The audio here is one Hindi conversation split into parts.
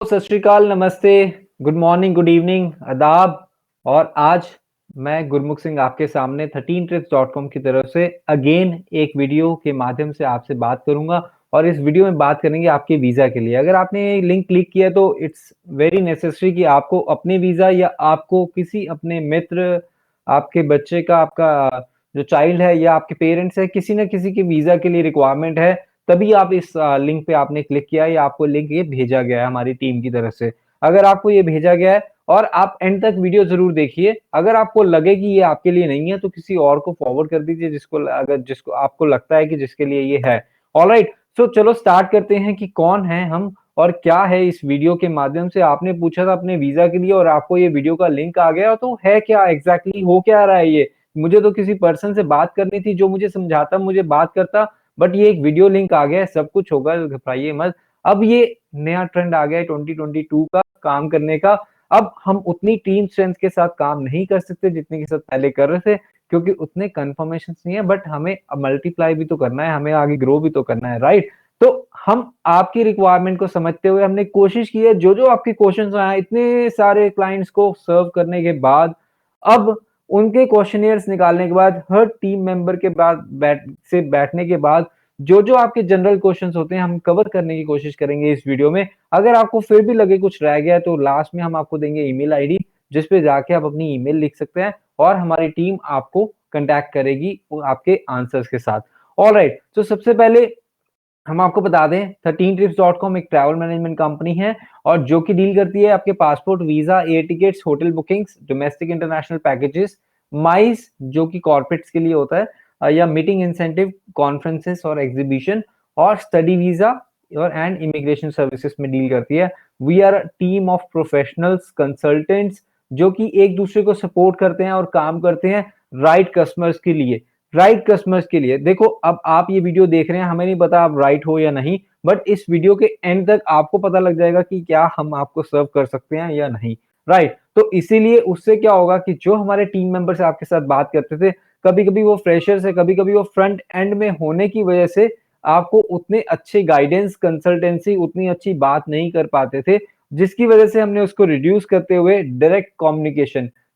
सत श्री अकाल, नमस्ते, गुड मॉर्निंग, गुड इवनिंग, आदाब। और आज मैं गुरमुख सिंह आपके सामने 13trips.com की तरफ से अगेन एक वीडियो के माध्यम से आपसे बात करूंगा। और इस वीडियो में बात करेंगे आपके वीज़ा के लिए। अगर आपने ये लिंक क्लिक किया तो इट्स वेरी नेसेसरी कि आपको अपने वीज़ा या आपको किसी अपने मित्र, आपके बच्चे का, आपका जो चाइल्ड है या आपके पेरेंट्स है, किसी न किसी के वीज़ा के लिए रिक्वायरमेंट है, तभी आप इस लिंक पे आपने क्लिक किया या आपको लिंक ये भेजा गया है हमारी टीम की तरफ से। अगर आपको ये भेजा गया है और आप एंड तक वीडियो ज़रूर देखिए। अगर आपको लगे कि ये आपके लिए नहीं है तो किसी और को फॉरवर्ड कर दीजिए जिसको आपको लगता है कि जिसके लिए ये है। ऑलराइट, सो चलो स्टार्ट करते हैं कि कौन हैं हम और क्या है इस वीडियो के माध्यम से। आपने पूछा था अपने वीज़ा के लिए और आपको ये वीडियो का लिंक आ गया, तो है क्या एग्ज़ैक्टली, हो क्या रहा है ये? मुझे तो किसी पर्सन से बात करनी थी जो मुझे समझाता, मुझे बात करता, बट ये एक वीडियो लिंक आ गया है, सब कुछ होगा, घबराइए मत। अब ये नया ट्रेंड आ गया है 2022 का काम करने का। अब हम उतनी टीम स्ट्रेंथ के साथ काम नहीं कर सकते जितने के साथ पहले कर रहे थे, क्योंकि उतने कन्फर्मेशंस नहीं है, बट हमें मल्टीप्लाई भी तो करना है, हमें आगे ग्रो भी तो करना है, राइट? तो हम आपकी रिक्वायरमेंट को समझते हुए हमने कोशिश की है, जो-जो आपके क्वेश्चन्स आए इतने सारे क्लाइंट्स को सर्व करने के बाद, अब उनके क्वेश्चनियर्स निकालने के बाद, हर टीम मेंबर के बाद बैठने के बाद, जो-जो आपके जनरल क्वेश्चंस होते हैं हम कवर करने की कोशिश करेंगे इस वीडियो में। अगर आपको फिर भी लगे कुछ रह गया तो लास्ट में हम आपको देंगे ईमेल आईडी, जिस पे जाके आप अपनी ईमेल लिख सकते हैं और हमारी टीम आपको कॉन्टैक्ट करेगी आपके आंसर्स के साथ। ऑलराइट, तो सबसे पहले हम आपको बता दें 13trips.com एक ट्रैवल मैनेजमेंट कंपनी है और जो कि डील करती है आपके passport, visa, air tickets, hotel bookings, domestic international packages, MICE जो कि कॉर्पोरेट्स के लिए होता है, या मीटिंग इंसेंटिव, कॉन्फ्रेंसेस और एग्जीबिशन, और स्टडी वीजा और एंड इमिग्रेशन सर्विसेज में डील करती है। We are a team of professionals consultants जो कि एक दूसरे को सपोर्ट करते हैं और काम करते हैं राइट कस्टमर्स के लिए। राइट कस्टमर्स के लिए देखो, अब आप ये वीडियो देख रहे हैं, हमें नहीं पता आप राइट हो या नहीं, बट इस वीडियो के एंड तक आपको पता लग जाएगा कि क्या हम आपको सर्व कर सकते हैं या नहीं, राइट? तो इसीलिए उससे क्या होगा कि जो हमारे टीम मेंबर्स आपके साथ बात करते थे, कभी कभी वो फ्रेशर्स है, कभी कभी वो फ्रंट एंड में होने की वजह से आपको उतने अच्छे गाइडेंस, कंसल्टेंसी, उतनी अच्छी बात नहीं कर पाते थे, जिसकी वजह से हमने उसको रिड्यूस करते हुए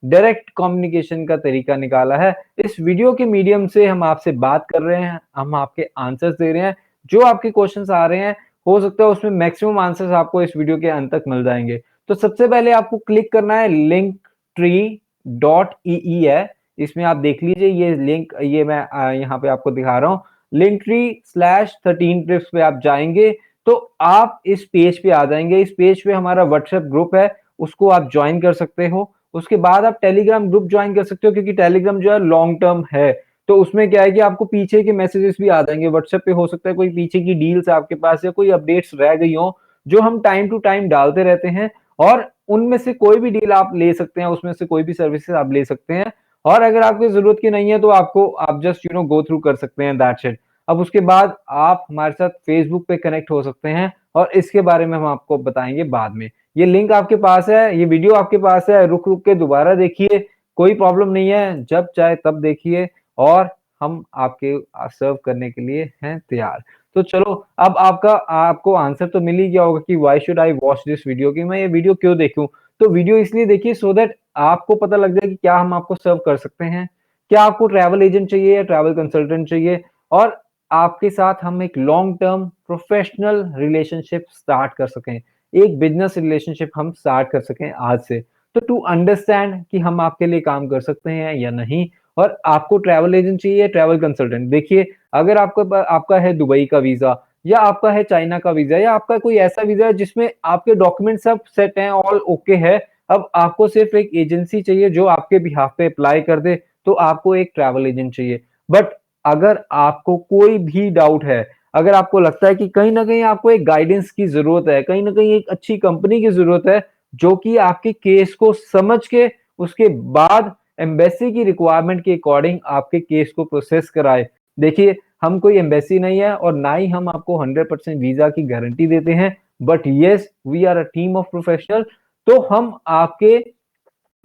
डायरेक्ट कम्युनिकेशन का तरीका निकाला है। इस वीडियो के मीडियम से हम आपसे बात कर रहे हैं, हम आपके आंसर्स दे रहे हैं, जो आपके क्वेश्चंस आ रहे हैं, हो सकता है उसमें मैक्सिमम आंसर्स आपको इस वीडियो के अंत तक मिल जाएंगे। तो सबसे पहले आपको क्लिक करना है linktree.ee है, इसमें आप देख लीजिए ये लिंक, ये मैं यहाँ पे आपको दिखा रहा हूँ। linktree/13trips पे आप जाएंगे तो आप इस पेज पे आ जाएंगे। इस पेज पे हमारा व्हाट्सएप ग्रुप है, उसको आप ज्वाइन कर सकते हो। उसके बाद आप टेलीग्राम ग्रुप ज्वाइन कर सकते हो, क्योंकि टेलीग्राम जो है लॉन्ग टर्म है, तो उसमें क्या है कि आपको पीछे के मैसेजेस भी आ जाएंगे। व्हाट्सएप पे हो सकता है कोई पीछे की डील्स आपके पास या कोई अपडेट्स रह गई हो, जो हम टाइम टू टाइम डालते रहते हैं, और उनमें से कोई भी डील आप ले सकते हैं, उसमें से कोई भी सर्विसेज आप ले सकते हैं। और अगर आपको जरूरत की नहीं है तो आपको आप जस्ट गो थ्रू कर सकते हैं, दैट्स इट। अब उसके बाद आप हमारे साथ फेसबुक पे कनेक्ट हो सकते हैं, और इसके बारे में हम आपको बताएंगे बाद में। ये लिंक आपके पास है, ये वीडियो आपके पास है, रुक रुक के दोबारा देखिए, कोई प्रॉब्लम नहीं है, जब चाहे तब देखिए, और हम आपके सर्व करने के लिए हैं तैयार। तो चलो, अब आपको आंसर तो मिल ही गया होगा कि why should I watch this video, कि मैं ये वीडियो क्यों देखूं। तो वीडियो इसलिए देखिए सो दैट आपको पता लग जाए कि क्या हम आपको सर्व कर सकते हैं। क्या आपको ट्रैवल एजेंट चाहिए या ट्रैवल कंसल्टेंट चाहिए, और आपके साथ हम एक long term professional relationship start कर सकें, एक बिजनेस रिलेशनशिप हम स्टार्ट कर सकें आज से। तो टू अंडरस्टैंड कि हम आपके लिए काम कर सकते हैं या नहीं, और आपको ट्रैवल एजेंट चाहिए, ट्रैवल कंसल्टेंट, देखिए, अगर आपका है दुबई का वीजा, या आपका है चाइना का वीजा, या आपका कोई ऐसा वीजा है जिसमें आपके डॉक्यूमेंट सब सेट हैं, ऑल ओके है, अब आपको सिर्फ एक एजेंसी चाहिए जो आपके बिहाफ पे अप्लाई कर दे, तो आपको एक ट्रैवल एजेंट चाहिए। बट अगर आपको कोई भी डाउट है, अगर आपको लगता है कि कहीं ना कहीं आपको एक गाइडेंस की जरूरत है, कहीं ना कहीं एक अच्छी कंपनी की जरूरत है, जो कि आपके केस को समझ के उसके बाद एम्बेसी की रिक्वायरमेंट के अकॉर्डिंग आपके केस को प्रोसेस कराए। देखिए, हम कोई एम्बेसी नहीं है और ना ही हम आपको 100% वीजा की गारंटी देते हैं, but yes, we are a team of professional. तो हम आपके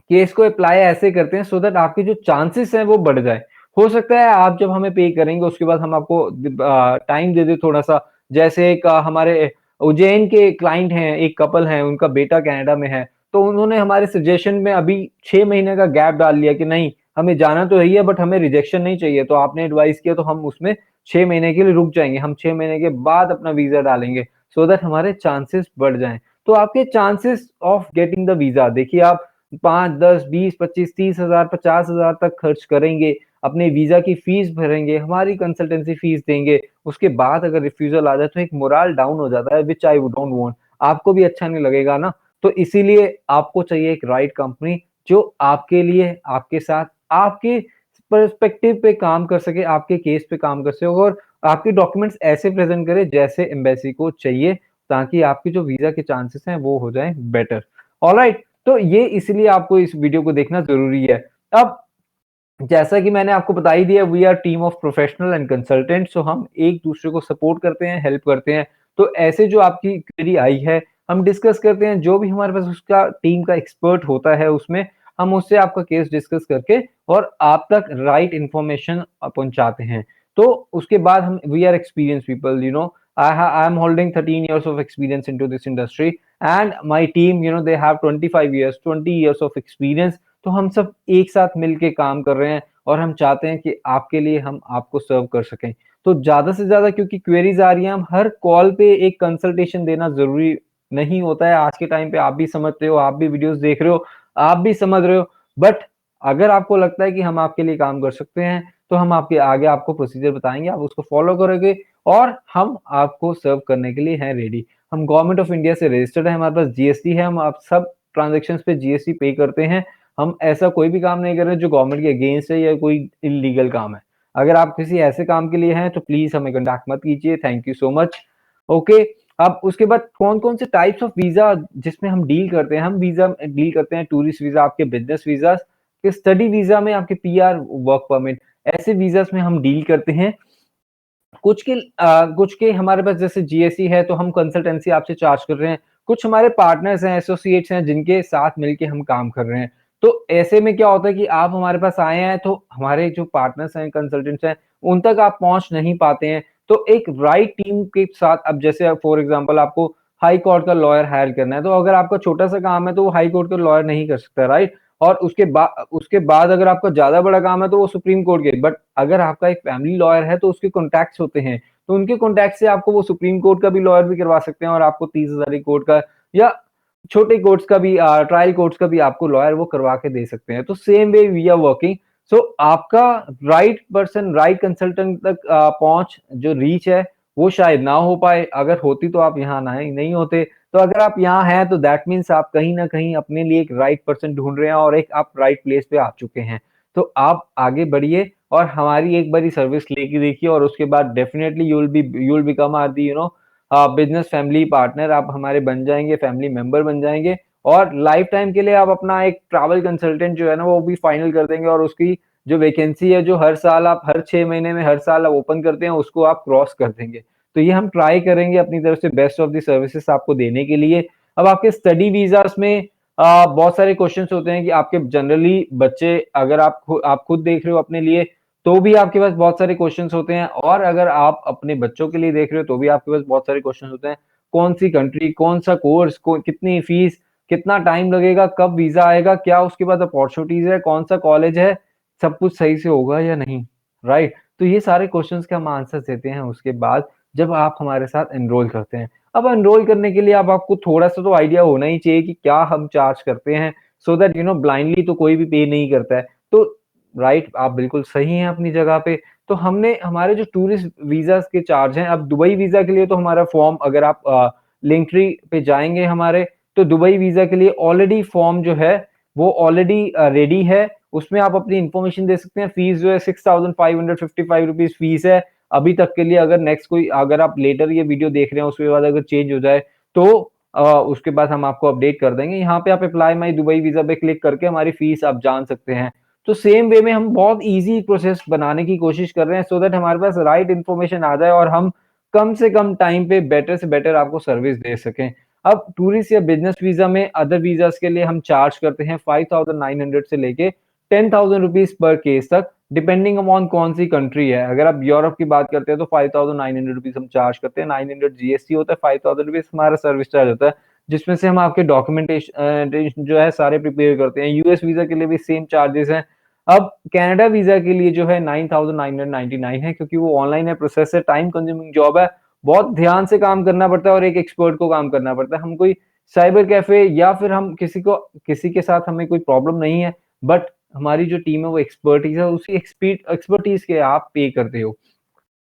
केस को अप्लाई ऐसे करते हैं सो दैट आपके जो चांसेस हैं वो बढ़ जाए। हो सकता है आप जब हमें पे करेंगे उसके बाद हम आपको टाइम दे दें थोड़ा सा, जैसे एक हमारे उज्जैन के क्लाइंट हैं, एक कपल हैं, उनका बेटा कनाडा में है, तो उन्होंने हमारे सजेशन में अभी 6 महीने का गैप डाल लिया कि नहीं, हमें जाना तो है बट हमें रिजेक्शन नहीं चाहिए, तो आपने एडवाइस किया तो हम उसमें 6 महीने के लिए रुक जाएँगे, हम 6 महीने के बाद अपना वीज़ा डालेंगे, सो दैट हमारे चांसेस बढ़ जाएँ। तो आपके chances of getting the visa देखिए आप 5, 10, 20, 25, 30,000, 50,000 तक खर्च करेंगे, अपने वीज़ा की फीस भरेंगे, हमारी कंसल्टेंसी फीस देंगे, उसके बाद अगर रिफ्यूज़ल आ जाए तो एक मोरल डाउन हो जाता है व्हिच आई डोंट वांट, आपको भी अच्छा नहीं लगेगा ना। तो इसीलिए आपको चाहिए एक राइट कंपनी जो आपके लिए, आपके साथ, आपके पर्सपेक्टिव पे काम कर सके, आपके केस पे काम कर सके और आपके डॉक्यूमेंट्स ऐसे प्रेज़ेंट करे जैसे एम्बेसी को चाहिए, ताकि आपके जो वीज़ा के चांसेस हैं वो हो जाएँ बेटर। ऑलराइट, तो ये इसलिए आपको इस वीडियो को देखना ज़रूरी है। अब जैसा कि मैंने आपको बता ही दिया, we are team of professional and consultant, so हम एक-दूसरे को सपोर्ट करते हैं, हेल्प करते हैं। तो ऐसे जो आपकी क्वेरी आई है, हम डिस्कस करते हैं, जो भी हमारे पास उसका टीम का एक्सपर्ट होता है उसमें, हम उससे आपका केस डिस्कस करके और आप तक राइट इन्फॉर्मेशन पहुँचाते हैं। तो उसके बाद हम we are experienced people, you know, I am holding 13 years of experience into this industry and my team, you know, they have 25 years, 20 years of experience. तो हम सब एक साथ मिल के काम कर रहे हैं और हम चाहते हैं कि आपके लिए हम आपको सर्व कर सकें। तो ज़्यादा से ज़्यादा क्योंकि क्वेरीज़ आ रही हैं, हम हर कॉल पे एक कंसल्टेशन देना ज़रूरी नहीं होता है। आज के टाइम पे आप भी समझते हो, आप भी वीडियोज़ देख रहे हो, आप भी समझ रहे हो। बट अगर आपको लगता है कि हम आपके लिए काम कर सकते हैं, तो हम आपके आगे आपको प्रोसीजर बताएँगे, आप उसको फ़ॉलो करोगे और हम आपको सर्व करने के लिए हैं रेडी। हम गवर्नमेंट ऑफ इंडिया से रजिस्टर्ड हैं, हमारे पास जीएसटी है, हम आप सब ट्रांज़ैक्शंस पे जीएसटी पे करते हैं। हम ऐसा कोई भी काम नहीं कर रहे जो गवर्नमेंट के अगेंस्ट है या कोई इल्लीगल काम है। अगर आप किसी ऐसे काम के लिए हैं तो प्लीज़ हमें कॉन्टैक्ट मत कीजिए। Thank you so much. Okay, अब उसके बाद कौन-कौन से टाइप्स ऑफ वीज़ा जिसमें हम डील करते हैं, हम वीज़ा डील करते हैं टूरिस्ट वीज़ा, आपके बिज़नेस वीज़ाज़, के स्टडी वीज़ा में आपके पीआर वर्क परमिट, ऐसे वीज़ाज़ में हम डील करते हैं। कुछ के हमारे पास जैसे जीएसटी है तो हम कंसल्टेंसी आपसे चार्ज कर रहे हैं। कुछ हमारे पार्टनर्स हैं, एसोसिएट्स हैं जिनके साथ मिलके हम काम कर रहे हैं। तो ऐसे में क्या होता है कि आप हमारे पास आए हैं तो हमारे जो पार्टनर्स हैं, कंसल्टेंट्स हैं, उन तक आप पहुँच नहीं पाते हैं। तो एक राइट टीम के साथ अब जैसे फॉर एग्ज़ाम्पल आपको हाई कोर्ट का लॉयर हायर करना है, तो अगर आपका छोटा-सा काम है तो वो हाई कोर्ट का लॉयर नहीं कर सकता, राइट? और उसके बाद अगर आपका ज़्यादा बड़ा काम है तो वो सुप्रीम कोर्ट के, बट अगर आपका एक फैमिली लॉयर है तो उसके कॉन्टैक्ट्स होते हैं। तो उनके कॉन्टैक्ट से आपको वो सुप्रीम कोर्ट का भी लॉयर भी करवा सकते हैं और आपको 30,000 कोर्ट का या छोटे कोर्ट्स का भी ट्रायल कोर्ट्स का भी आपको लॉयर वो करवा के दे सकते हैं। तो same way we are working. So आपका राइट पर्सन, राइट कंसल्टेंट तक पहुँच जो रीच है, वो शायद ना हो पाए। अगर होती तो आप यहाँ नहीं होते। तो अगर आप यहाँ हैं तो दैट मीन्स आप कहीं न कहीं अपने लिए एक राइट पर्सन ढूँढ रहे हैं और एक आप राइट प्लेस पे आ चुके हैं। तो आप आगे बढ़िए और हमारी एक बारी सर्विस लेके देखिए और उसके बाद definitely you will become our the you know business family partner, आप हमारे बन जाएँगे, फैमिली मेंबर बन जाएँगे और लाइफ टाइम के लिए आप अपना एक ट्रैवल कंसल्टेंट जो है ना वो भी फाइनल कर देंगे और उसकी जो वैकेंसी है जो हर साल आप हर 6 महीने में हर साल आप ओपन करते हैं उसको आप क्रॉस कर देंगे। तो ये हम ट्राई करेंगे अपनी तरफ से बेस्ट ऑफ द सर्विसेज़ आपको देने के लिए। अब आपके स्टडी वीज़ाज़ में बहुत सारे क्वेश्चन्स होते हैं कि आपके जनरली बच्चे अगर आप खुद देख रहे हो अपने लिए, तो भी आपके पास बहुत सारे क्वेश्चन्स होते हैं और अगर आप अपने बच्चों के लिए देख रहे हो, तो भी आपके पास बहुत सारे क्वेश्चन्स होते हैं। कौन-सी कंट्री, कौन-सा कोर्स, को कितनी फीस, कितना टाइम लगेगा, कब वीज़ा आएगा, क्या उसके बाद अपॉर्च्युनिटीज़ है, कौन-सा कॉलेज है, सब कुछ सही से होगा या नहीं, राइट? तो ये सारे क्वेश्चन्स के हम आंसर्स देते हैं उसके बाद जब आप हमारे साथ एनरोल करते हैं। अब एनरोल करने के लिए अब आपको थोड़ा-सा तो आइडिया होना ही चाहिए कि क्या हम चार्ज करते हैं, so that you know blindly तो कोई भी पे नहीं करता है। तो राइट, आप बिल्कुल सही हैं अपनी जगह पे। तो हमने हमारे जो टूरिस्ट वीज़ाज़ के चार्ज हैं, अब दुबई वीज़ा के लिए तो हमारा फॉर्म अगर आप लिंकट्री पे जाएँगे हमारे, तो दुबई वीज़ा के लिए ऑलरेडी फॉर्म जो है, वो ऑलरेडी रेडी है। उसमें आप अपनी इन्फॉर्मेशन दे सकते हैं। फीस जो है 6555 रुपीज़ फीस है। अभी तक के लिए अगर नेक्स्ट कोई अगर आप लेटर ये वीडियो देख रहे हैं, उसके बाद अगर चेंज हो जाए, तो उसके बाद हम आपको अपडेट कर देंगे। यहाँ पे आप अप्लाई माई दुबई वीज़ा पे क्लिक करके हमारी फीस आप जान सकते हैं। तो सेम वे में हम बहुत ईज़ी प्रोसेस बनाने की कोशिश कर रहे हैं सो दैट हमारे पास राइट इन्फॉर्मेशन आ जाए और हम कम से कम टाइम पे बेटर से बेटर आपको सर्विस दे सकें। अब टूरिस्ट या बिज़नेस वीज़ा में अदर वीज़ाज़ के लिए हम चार्ज करते हैं 5,900 से लेके 10,000 रुपीज़ पर केस तक। डिपेंडिंग अपॉन कौन सी कंट्री है। अगर आप यूरोप की बात करते हैं तो 5,900 रुपीज़ हम चार्ज करते हैं, 900 जीएसटी होता है, 5,000 रुपीज़ हमारा सर्विस चार्ज होता है, जिसमें से हम आपके डॉक्यूमेंटेशन जो है सारे प्रिपेयर करते हैं। यूएस वीज़ा के लिए भी सेम चार्जेस हैं। अब कनाडा वीज़ा के लिए जो है 9,999 है, क्योंकि वो ऑनलाइन है, प्रोसेस है, टाइम कंज्यूमिंग जॉब है, बहुत ध्यान से काम करना पड़ता है और एक एक्सपर्ट को काम करना पड़ता है। हम कोई साइबर कैफ़े या फिर हम किसी के साथ हमें कोई प्रॉब्लम नहीं है, बट हमारी जो टीम है वो एक्सपर्टीज़ है, उसी एक्सपर्टीज़ के आप पे करते हो।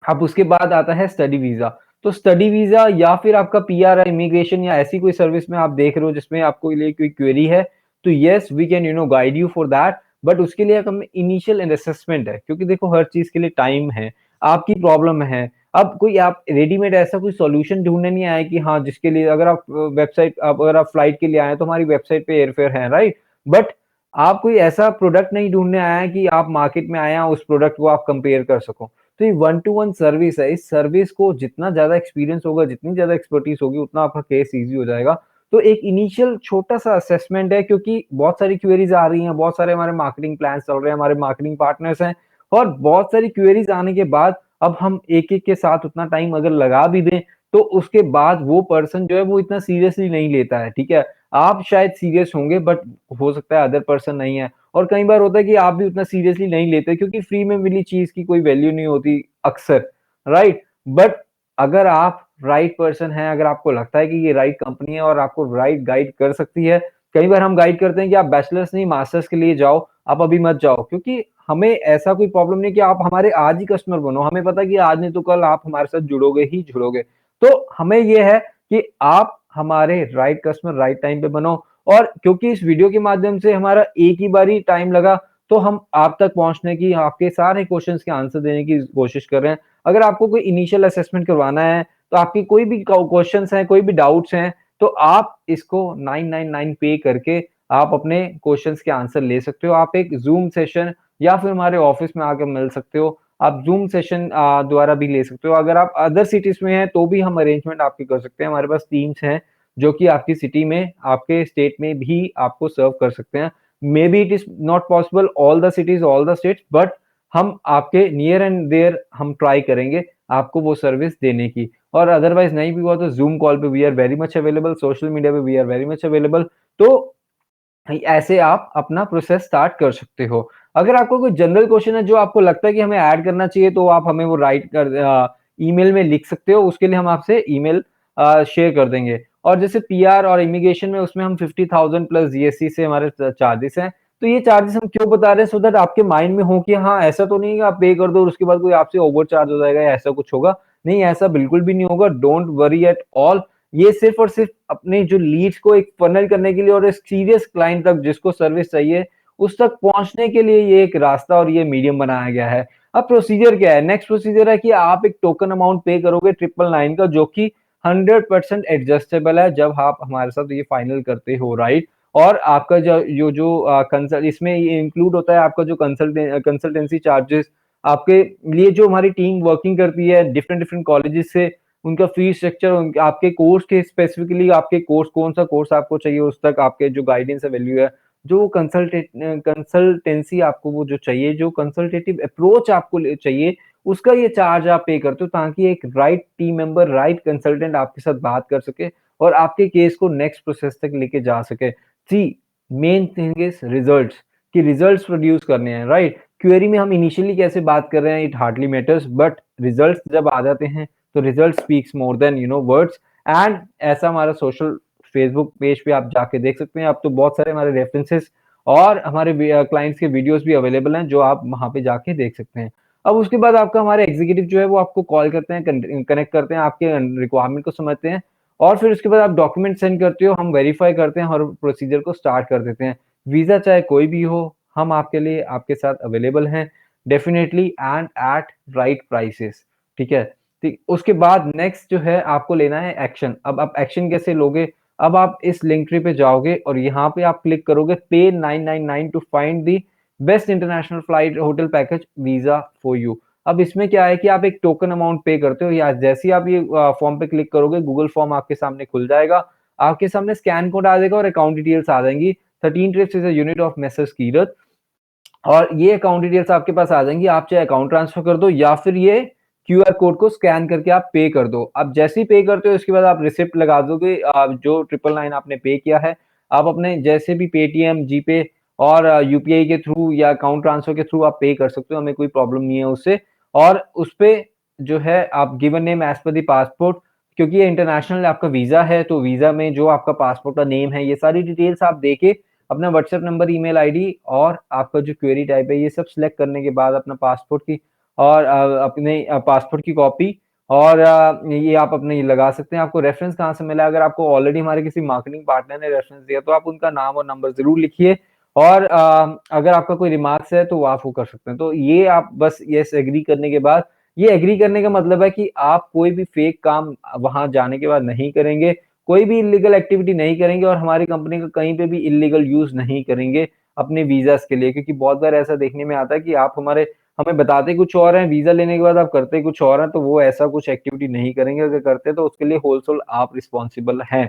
अब उसके बाद आता है स्टडी वीज़ा। तो स्टडी वीज़ा या फिर आपका पीआर या इमिग्रेशन या ऐसी कोई सर्विस में आप देख रहे हो जिसमें आपको लिए कोई क्वेरी है, तो yes we can guide you for that, but उसके लिए एक हमें इनिशियल असेसमेंट है, क्योंकि देखो हर चीज़ के लिए टाइम है, आपकी प्रॉब्लम है। अब कोई आप रेडीमेड ऐसा कोई सॉल्यूशन ढूँढने नहीं आए कि हाँ, जिसके लिए अगर आप फ्लाइट के लिए आए हैं तो हमारी वेबसाइट पे एयरफेयर है, राइट? बट आप कोई ऐसा प्रोडक्ट नहीं ढूँढने आए हैं कि आप मार्केट में आए हैं, उस प्रोडक्ट को आप कंपेयर कर सको। तो ये वन टू वन सर्विस है। इस सर्विस को जितना ज़्यादा एक्सपीरियंस होगा, जितनी ज़्यादा एक्सपर्टीज़ होगी, उतना आपका केस ईज़ी हो जाएगा। तो एक इनिशियल छोटा-सा असेसमेंट है, क्योंकि बहुत सारी क्वेरीज़ आ रही हैं, बहुत सारे हमारे मार्केटिंग प्लान्स चल रहे हैं, हमारे मार्केटिंग पार्टनर्स हैं और बहुत सारी क्वेरीज़ आने के बाद अब हम एक-एक के साथ उतना टाइम अगर लगा भी दें, तो उसके बाद वो पर्सन जो है वो इतना सीरियसली नहीं लेता है, ठीक है? आप शायद सीरियस होंगे, बट हो सकता है अदर पर्सन नहीं है। और कई बार होता है कि आप भी उतना सीरियसली नहीं लेते, क्योंकि फ्री में मिली चीज़ की कोई वैल्यू नहीं होती अक्सर, राइट? बट अगर आप राइट पर्सन हैं, अगर आपको लगता है कि ये राइट कंपनी है और आपको राइट गाइड कर सकती है, कई बार हम गाइड करते हैं कि आप बैचलर्स नहीं मास्टर्स के लिए जाओ, आप अभी मत जाओ, क्योंकि हमें ऐसा कोई प्रॉब्लम नहीं कि आप हमारे आज ही कस्टमर बनो। हमें पता है कि आज नहीं तो कल आप हमारे साथ जुड़ोगे ही जुड़ोगे। तो हमें ये है कि आप हमारे राइट कस्टमर राइट टाइम पे बनो। और क्योंकि इस वीडियो के माध्यम से हमारा एक ही बारी टाइम लगा, तो हम आप तक पहुँचने की, आपके सारे क्वेश्चन्स के आंसर देने की कोशिश कर रहे हैं। अगर आपको कोई इनिशियल असेसमेंट करवाना है, तो आपकी कोई भी क्वेश्चन्स हैं, कोई भी डाउट्स हैं, तो आप इसको 999 पे करके आप अपने क्वेश्चन्स के आंसर ले सकते हो। आप एक ज़ूम सेशन या फिर हमारे ऑफिस में आकर मिल सकते हो। आप ज़ूम सेशन द्वारा भी ले सकते हो। अगर आप अदर सिटीज़ में हैं, तो भी हम अरेंजमेंट आपकी कर सकते हैं। हमारे पास टीम्स हैं, जो कि आपकी सिटी में, आपके स्टेट में भी आपको सर्व कर सकते हैं। Maybe it is not possible all the cities, all the states, but हम आपके नियर एंड देयर हम ट्राई करेंगे आपको वो सर्विस देने की। और अदरवाइज़ नहीं भी हुआ तो ज़ूम कॉल पे we are very much available, social media पे we are very much available. तो ऐसे आप अपना प्रोसेस स्टार्ट कर सकते हो। अगर आपको कोई जनरल क्वेश्चन है जो आपको लगता है कि हमें ऐड करना चाहिए, तो आप हमें वो ईमेल में लिख सकते हो, उसके लिए हम आपसे ईमेल शेयर कर देंगे। और जैसे पीआर और इमिग्रेशन में, उसमें हम 50,000 प्लस जीएसटी से हमारे चार्जेस हैं। तो ये चार्जेस हम क्यों बता रहे हैं, सो दैट आपके माइंड में हो कि हाँ, ऐसा तो नहीं है कि आप पे कर दो और उसके बाद कोई आपसे ओवर चार्ज हो जाएगा या ऐसा कुछ होगा। नहीं, ऐसा बिल्कुल भी नहीं होगा, डोंट वरी एट ऑल। ये सिर्फ़ और सिर्फ़ अपने जो लीड्स को एक फ़नल करने के लिए और एक सीरियस क्लाइंट तक जिसको सर्विस चाहिए, उस तक पहुँचने के लिए ये एक रास्ता और ये मीडियम बनाया गया है। अब प्रोसीजर क्या है? नेक्स्ट प्रोसीजर है कि आप एक टोकन अमाउंट पे करोगे 999 का, जो कि 100% एडजस्टेबल है जब आप हमारे साथ ये फाइनल करते हो, राइट? और आपका जो कंसल्ट इसमें ये इंक्लूड होता है, आपका जो कंसल्टेंसी चार्जेस, आपके लिए जो हमारी टीम वर्किंग करती है डिफरेंट कॉलेजेस से, उनका फीस स्ट्रक्चर, आपके कोर्स के स्पेसिफिकली, आपके कोर्स कौन-सा कोर्स आपको चाहिए, उस तक आपके जो गाइडेंस है, वैल्यू है, जो कंसल्टेंसी आपको वो जो चाहिए, जो कंसल्टेटिव अप्रोच आपको चाहिए, उसका ये चार्ज आप पे करते हो, ताकि एक right team member, right consultant आपके साथ बात कर सके और आपके केस को नेक्स्ट प्रोसेस तक लेके जा सके। सी मेन थिंग इज़ रिजल्ट्स, कि रिजल्ट्स प्रोड्यूस करने हैं, राइट? क्वेरी में हम इनिशियली कैसे बात कर रहे हैं, it hardly matters, but results जब आ जाते हैं, तो result speaks more than words. And ऐसा हमारा सोशल फेसबुक पेज पे आप जाके देख सकते हैं। अब तो बहुत सारे हमारे रेफरेंसेस और हमारे क्लाइंट्स के वीडियोस भी अवेलेबल हैं, जो आप वहाँ पे जाके देख सकते हैं। अब उसके बाद आपका हमारे एग्जीक्यूटिव जो है वो आपको कॉल करते हैं, कनेक्ट करते हैं, आपके रिक्वायरमेंट को समझते हैं और फिर उसके बाद आप डॉक्यूमेंट सेंड करते हो, हम वेरीफाई करते हैं और प्रोसीजर को स्टार्ट कर देते हैं। वीज़ा चाहे कोई भी हो, हम आपके लिए आपके साथ अवेलेबल हैं, definitely and at right prices, ठीक है? ठीक, उसके बाद नेक्स्ट जो है आपको लेना है एक्शन। अब आप एक्शन कैसे लोगे? अब आप इस लिंक ट्री पे जाओगे और यहाँ पे आप क्लिक करोगे पे 999 to find the best international flight hotel package visa for you. अब इसमें क्या है कि आप एक टोकन अमाउंट पे करते हो, या जैसे ही आप ये फॉर्म पे क्लिक करोगे, गूगल फॉर्म आपके सामने खुल जाएगा। आपके सामने स्कैन कोड आ जाएगा और अकाउंट डिटेल्स आ जाएँगी। 13 trips is a unit of Messrs Keerat. और ये अकाउंट डिटेल्स आपके पास आ जाएँगी, आप चाहे अकाउंट ट्रांसफर कर दो या फिर ये क्यूआर कोड को स्कैन करके आप पे कर दो। अब जैसे ही पे करते हो इसके बाद आप रिसिप्ट लगा दोगे जो 999 आपने पे किया है, आप अपने जैसे भी पेटीएम, जीपे और यूपीआई के थ्रू या अकाउंट ट्रांसफर के थ्रू आप पे कर सकते हो, हमें कोई प्रॉब्लम नहीं है उससे। और उसपे जो है आप given name as per the passport, क्योंकि ये इंटरनेशनल आपका वीज़ा है, तो वीज़ा में जो आपका पासपोर्ट का नेम है, ये सारी डिटेल्स आप देके अपना व्हाट्सएप नंबर, ईमेल आईडी और आपका जो क्वेरी टाइप है, ये सब सिलेक्ट करने के बाद अपना पासपोर्ट की और अपने पासपोर्ट की कॉपी और ये आप अपने ये लगा सकते हैं। आपको रेफ़रेंस कहाँ से मिला है? अगर आपको ऑलरेडी हमारे किसी मार्केटिंग पार्टनर ने रेफ़रेंस दिया, तो आप उनका नाम और नंबर ज़रूर लिखिए और अगर आपका कोई रिमार्क्स है, तो वो आप वो कर सकते हैं। तो ये आप बस येस एग्री करने के बाद, ये एग्री करने का मतलब है कि आप कोई भी फ़ेक काम वहाँ जाने के बाद नहीं करेंगे, कोई भी इल्लीगल एक्टिविटी नहीं करेंगे और हमारी कंपनी का कहीं पे भी इल्लीगल यूज़ नहीं करेंगे अपने वीज़ाज़ के लिए। क्योंकि बहुत बार ऐसा देखने में आता है कि आप हमें बताते कुछ और हैं, वीज़ा लेने के बाद आप करते कुछ और हैं, तो वो ऐसा कुछ एक्टिविटी नहीं करेंगे। अगर करते हैं तो उसके लिए होल-सोल आप रिस्पॉन्सिबल हैं।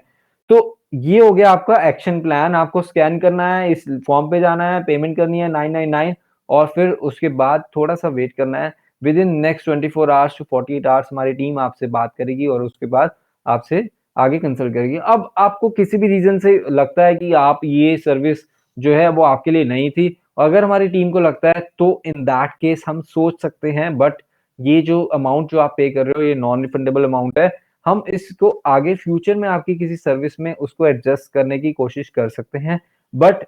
तो ये हो गया आपका एक्शन प्लान, आपको स्कैन करना है, इस फॉर्म पे जाना है, पेमेंट करनी है 999 और फिर उसके बाद थोड़ा-सा वेट करना है। Within next 24 hours to 48 hours हमारी टीम आपसे बात करेगी और उसके बाद आपसे आगे कंसल्ट करेगी। अब आपको किसी भी रीज़न से लगता है कि आप ये सर्विस जो है वो आपके लिए नहीं थी, अगर हमारी टीम को लगता है तो इन दैट केस हम सोच सकते हैं, बट ये जो अमाउंट जो आप पे कर रहे हो ये नॉन रिफंडेबल अमाउंट है। हम इसको आगे फ्यूचर में आपकी किसी सर्विस में उसको एडजस्ट करने की कोशिश कर सकते हैं। बट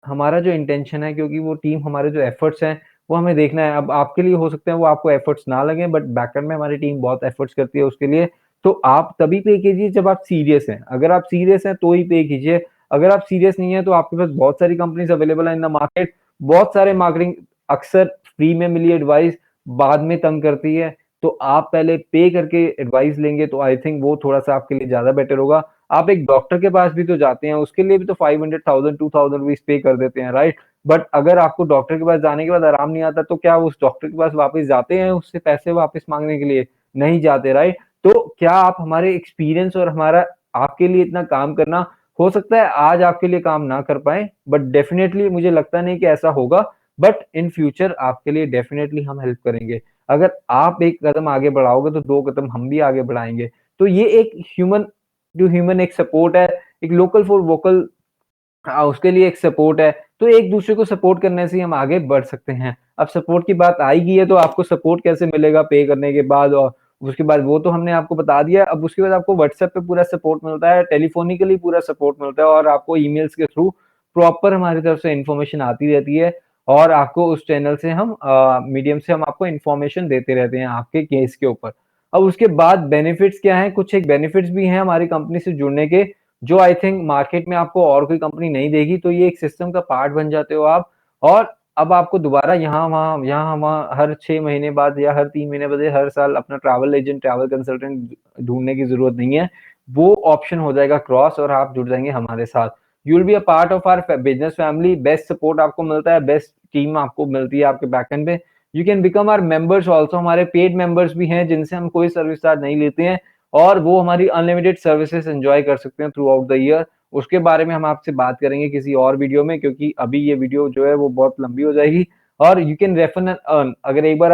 हमारा जो इंटेंशन है, क्योंकि वो टीम हमारे जो एफर्ट्स हैं, वो हमें देखना है। अब आपके लिए हो सकता है वो आपको एफर्ट्स ना लगें, बट बैकएंड में हमारी टीम बहुत एफर्ट्स करती है उसके लिए। तो आप तभी पे कीजिए जब आप सीरियस हैं। अगर आप सीरियस हैं तो ही पे कीजिए। अगर आप सीरियस नहीं हैं तो आपके पास बहुत सारी कंपनीज़ अवेलेबल हैं इन द मार्केट। बहुत सारे मार्केटिंग अक्सर फ्री में मिली एडवाइस बाद में तंग करती है। तो आप पहले पे करके एडवाइस लेंगे तो आई थिंक वो थोड़ा-सा आपके लिए ज़्यादा बेटर होगा। आप एक डॉक्टर के पास भी तो जाते हैं, उसके लिए भी तो 500,000 2000 रुपीज़ पे कर देते हैं, राइट? बट अगर आपको डॉक्टर के पास जाने के बाद आराम नहीं आता, तो क्या उस डॉक्टर के पास वापस जाते हैं उससे पैसे वापस माँगने के लिए? नहीं जाते, राइट? तो क्या आप हमारे एक्सपीरियंस और हमारा आपके लिए इतना काम करना, हो सकता है आज आपके लिए काम ना कर पाएँ, बट डेफ़िनेटली मुझे लगता नहीं कि ऐसा होगा, बट इन फ्यूचर आपके लिए डेफ़िनेटली हम हेल्प करेंगे। अगर आप एक कदम आगे बढ़ाओगे तो 2 कदम हम भी आगे बढ़ाएँगे। तो ये एक ह्यूमन टू ह्यूमन एक सपोर्ट है, एक लोकल फॉर वोकल उसके लिए एक सपोर्ट है, तो एक-दूसरे को सपोर्ट करने से ही हम आगे बढ़ सकते हैं। अब सपोर्ट की बात आ ही गई है, तो आपको सपोर्ट कैसे मिलेगा पे करने के बाद और उसके बाद वो तो हमने आपको बता दिया। अब उसके बाद आपको व्हाट्सएप पे पूरा सपोर्ट मिलता है, टेलीफ़ोनिकली पूरा सपोर्ट मिलता है और आपको ईमेल्स के थ्रू प्रॉपर हमारी तरफ से इन्फॉर्मेशन आती रहती है और आपको उस चैनल से हम मीडियम से हम आपको इन्फॉर्मेशन देते रहते हैं आपके केस के ऊपर। अब उसके बाद बेनिफिट्स क्या हैं? कुछ एक बेनिफिट्स भी हैं हमारी कंपनी से जुड़ने के, जो आई थिंक मार्केट में आपको और कोई कंपनी नहीं देगी, तो ये एक सिस्टम का पार्ट बन जाते हो आप और अब आपको दोबारा यहाँ-वहाँ हर 6 महीने बाद या हर 3 महीने बाद या हर साल अपना ट्रैवल एजेंट, ट्रैवल कंसल्टेंट ढूँढने की ज़रूरत नहीं है। वो ऑप्शन हो जाएगा क्रॉस और आप जुड़ जाएँगे हमारे साथ। You will be a part of our business family, best support आपको मिलता है, बेस्ट टीम आपको मिलती है आपके बैकएंड पे। You can become our members also, हमारे पेड मेंबर्स भी हैं जिनसे हम कोई सर्विस चार्ज नहीं लेते हैं। और वो हमारी अनलिमिटेड सर्विसेज़ एन्जॉय कर सकते हैं थ्रू आउट द ईयर। उसके बारे में हम आपसे बात करेंगे किसी और वीडियो में, क्योंकि अभी ये वीडियो जो है वो बहुत लंबी हो जाएगी और you can refer and earn. अगर एक बारी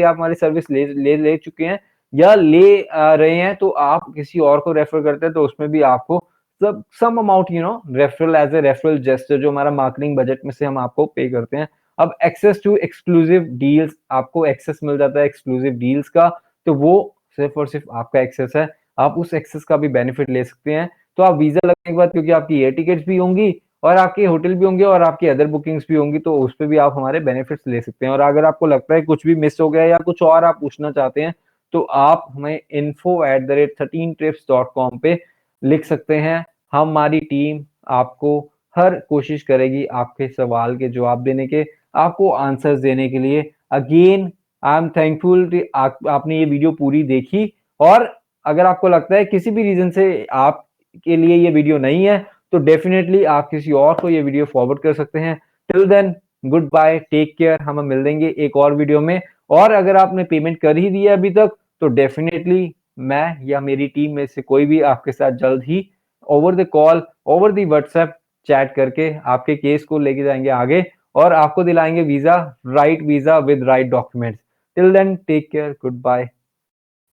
आप हमारी सर्विस ले चुके हैं या रहे हैं, तो आप किसी और को रेफर करते हैं तो उसमें भी आपको सब some amount referral as a referral gesture जो हमारा मार्केटिंग बजट में से हम आपको पे करते हैं। अब एक्सेस टू एक्सक्लूसिव डील्स, आपको एक्सेस मिल जाता है एक्सक्लूसिव डील्स का, तो वो सिर्फ़ और सिर्फ़ आपका एक्सेस है। आप उस एक्सेस का भी बेनिफिट ले सकते हैं। तो आप वीज़ा लगने के बाद, क्योंकि आपकी एयर टिकट्स भी होंगी और आपके होटल भी होंगे और आपकी अदर बुकिंग्स भी होंगी, तो उसपे भी आप हमारे बेनिफिट्स ले सकते हैं। और अगर आपको लगता है कुछ भी मिस हो गया या कुछ और आप पूछना चाहते हैं, तो आप हमें info@13trips.com पे लिख सकते हैं। हमारी टीम आपको हर कोशिश करेगी आपके सवाल के जवाब देने के, आपको आंसर्स देने के लिए। अगेन आई एम थैंकफुल कि आपने ये वीडियो पूरी देखी और अगर आपको लगता है किसी भी रीज़न से आपके लिए ये वीडियो नहीं है, तो डेफ़िनेटली आप किसी और को ये वीडियो फॉरवर्ड कर सकते हैं। Till then goodbye, take care, हम मिलेंगे एक और वीडियो में। और अगर आपने पेमेंट कर ही दी है अभी तक, तो डेफ़िनेटली मैं या मेरी टीम में से कोई भी आपके साथ जल्द ही over the call, over the WhatsApp chat करके आपके केस को लेके जाएँगे आगे और आपको दिलाएंगे visa, right visa with right documents. Till then take care, goodbye,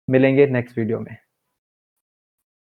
मिलेंगे नेक्स्ट वीडियो में।